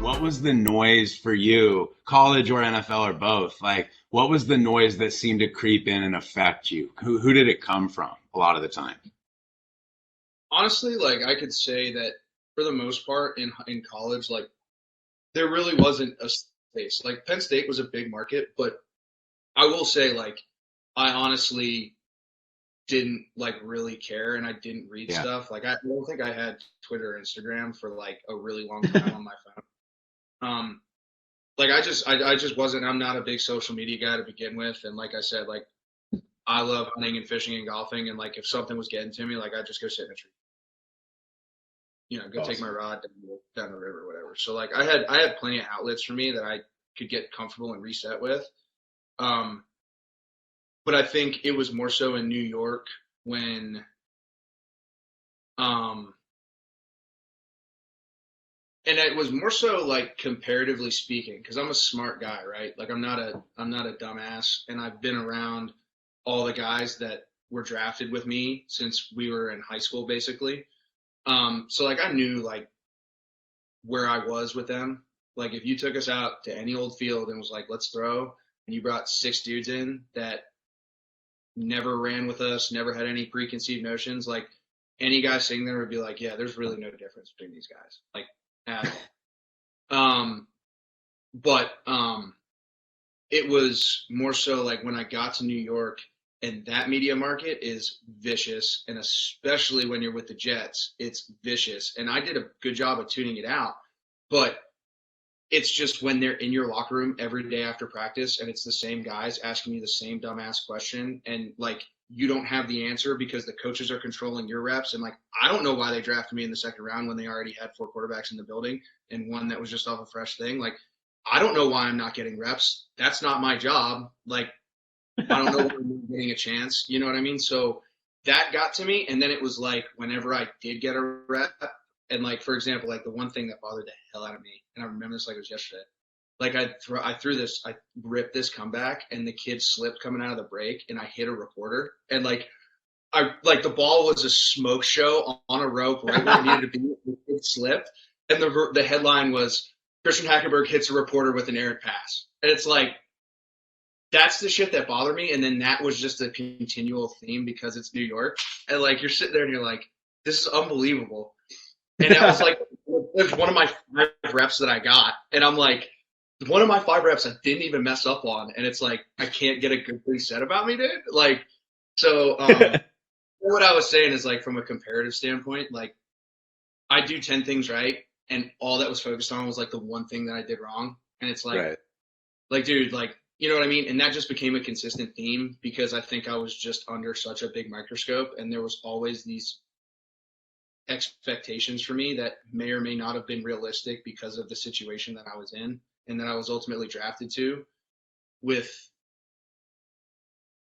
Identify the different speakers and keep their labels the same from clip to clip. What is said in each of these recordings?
Speaker 1: What was the noise for you, college or NFL or both? Like, what was the noise that seemed to creep in and affect you? Who did it come from a lot of the time?
Speaker 2: Honestly, like I could say that for the most part in college, like there really wasn't a space. Like Penn State was a big market, but I will say like I honestly didn't like really care and I didn't read
Speaker 1: Yeah.
Speaker 2: stuff. Like I don't think I had Twitter or Instagram for like a really long time on my phone. Um like I just wasn't, I'm not a big social media guy to begin with, and like I said, like I love hunting and fishing and golfing, and like if something was getting to me, like I'd just go sit in a tree, go take my
Speaker 1: Awesome.
Speaker 2: rod down the river, whatever. So like I had plenty of outlets for me that I could get comfortable and reset with. Um, but I think it was more so in New York when um and it was more so like comparatively speaking, because I'm a smart guy, right? Like I'm not a dumbass, and I've been around all the guys that were drafted with me since we were in high school, basically. So like I knew like where I was with them. Like if you took us out to any old field and was like, let's throw, and you brought six dudes in that never ran with us, never had any preconceived notions, like any guy sitting there would be like, yeah, there's really no difference between these guys, like at all. But it was more so like when I got to New York, and that media market is vicious, and especially when you're with the Jets, it's vicious. And I did a good job of tuning it out, but it's just when they're in your locker room every day after practice and it's the same guys asking you the same dumbass question, and like you don't have the answer because the coaches are controlling your reps, and like I don't know why they drafted me in the second round when they already had four quarterbacks in the building and one that was just off a fresh thing. Like I don't know why I'm not getting reps. That's not my job. Like I don't know why I'm not getting a chance. You know what I mean? So that got to me, and then it was like whenever I did get a rep, and like for example, like the one thing that bothered the hell out of me, and I remember this like it was yesterday. Like I ripped this comeback, and the kid slipped coming out of the break, and I hit a reporter, and like I like the ball was a smoke show on a rope right where it needed to be. The kid slipped, and the headline was Christian Hackenberg hits a reporter with an errant pass, and it's like that's the shit that bothered me. And then that was just a continual theme because it's New York, and like you're sitting there and you're like, this is unbelievable. And that was like one of my five reps that I got. And I'm like, one of my five reps I didn't even mess up on. And it's like, I can't get a good thing said about me, dude. Like, so what I was saying is like, from a comparative standpoint, like I do 10 things right. And all that was focused on was like the one thing that I did wrong. And it's
Speaker 1: Right.
Speaker 2: like, dude, like, you know what I mean? And that just became a consistent theme because I think I was just under such a big microscope, and there was always these expectations for me that may or may not have been realistic because of the situation that I was in and that I was ultimately drafted to, with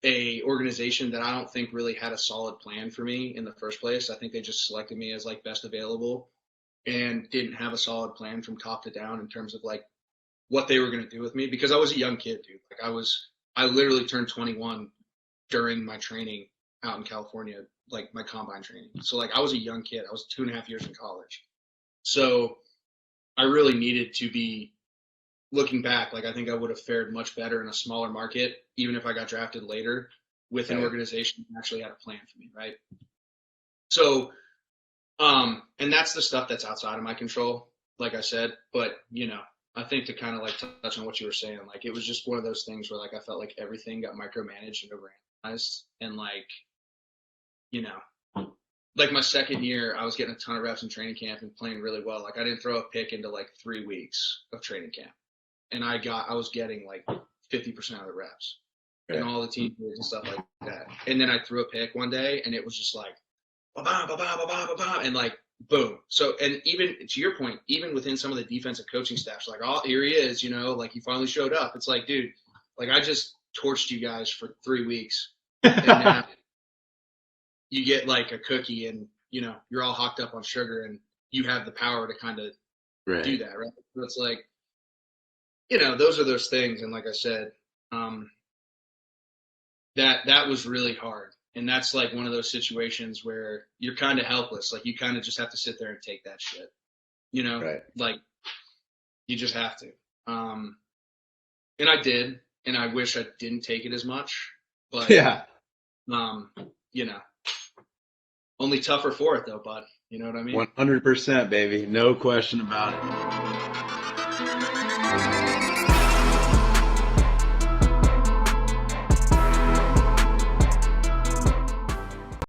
Speaker 2: a organization that I don't think really had a solid plan for me in the first place. I think they just selected me as like best available and didn't have a solid plan from top to down in terms of like what they were going to do with me, because I was a young kid, dude. Like I literally turned 21 during my training out in California, like my combine training. So like I was a young kid. I was 2.5 years in college. So I really needed to be, looking back, like I think I would have fared much better in a smaller market, even if I got drafted later, with an
Speaker 1: Right.
Speaker 2: organization that actually had a plan for me, right? So, and that's the stuff that's outside of my control, like I said. But I think to kind of like touch on what you were saying, like it was just one of those things where like I felt like everything got micromanaged and overanalyzed, and like you know, like my second year, I was getting a ton of reps in training camp and playing really well. Like I didn't throw a pick into like 3 weeks of training camp, and I was getting like 50% of the reps and
Speaker 1: Right.
Speaker 2: all the team moves and stuff like that. And then I threw a pick one day, and it was just like ba ba ba ba ba ba ba, and like boom. So, and even to your point, even within some of the defensive coaching staffs, like, oh, here he is, like he finally showed up. It's like, dude, like I just torched you guys for 3 weeks, and now you get like a cookie, and you're all hocked up on sugar, and you have the power to kind of do
Speaker 1: Right.
Speaker 2: that, right? So it's like, those are those things. And like I said, that was really hard. And that's like one of those situations where you're kind of helpless. Like you kind of just have to sit there and take that shit, you know,
Speaker 1: Right.
Speaker 2: like you just have to. And I did, and I wish I didn't take it as much, but,
Speaker 1: Yeah.
Speaker 2: you know, only tougher for it though, bud. You know what I mean?
Speaker 1: 100%, baby. No question about it.